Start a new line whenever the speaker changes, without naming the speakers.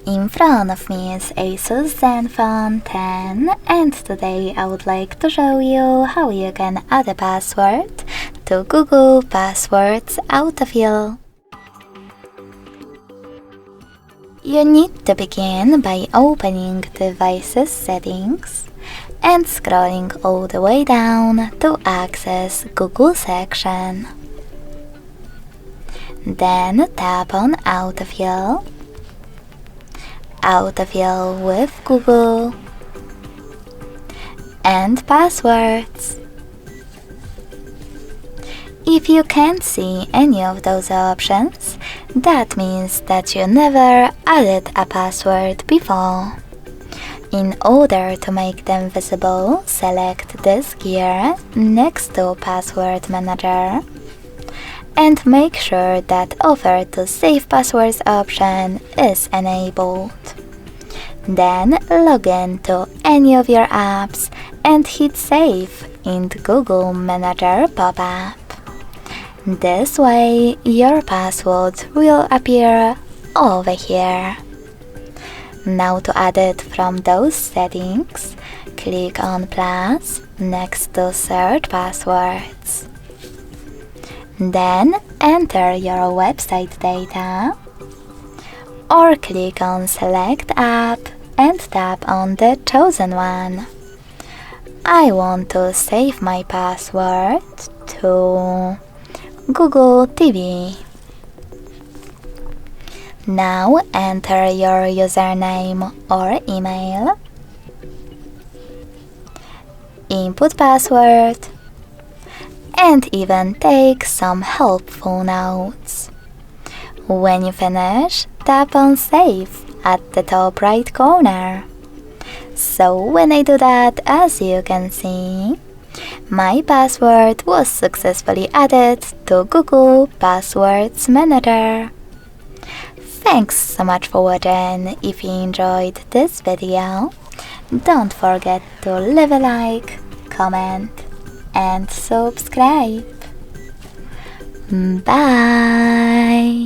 In front of me is ASUS ZENFONE 10, and today I would like to show you how you can add a password to Google Passwords Autofill. You need to begin by opening Devices Settings and scrolling all the way down to access Google section. Then tap on Autofill with Google, and Passwords. If you can't see any of those options, that means that you never added a password before. In order to make them visible, select this gear next to Password Manager and make sure that Offer to Save Passwords option is enabled. Then log in to any of your apps and hit Save in the Google Manager pop-up. This way, your password will appear over here. Now to add it from those settings, click on plus next to Search Passwords. Then enter your website data, or click on Select App and tap on the chosen one. I want to save my password to Google TV. Now enter your username or email, input password, and even take some helpful notes. When you finish, tap on Save at the top right corner. So when I do that, as you can see, my password was successfully added to Google Passwords Manager. Thanks so much for watching. If you enjoyed this video, don't forget to leave a like, comment, and subscribe. Bye!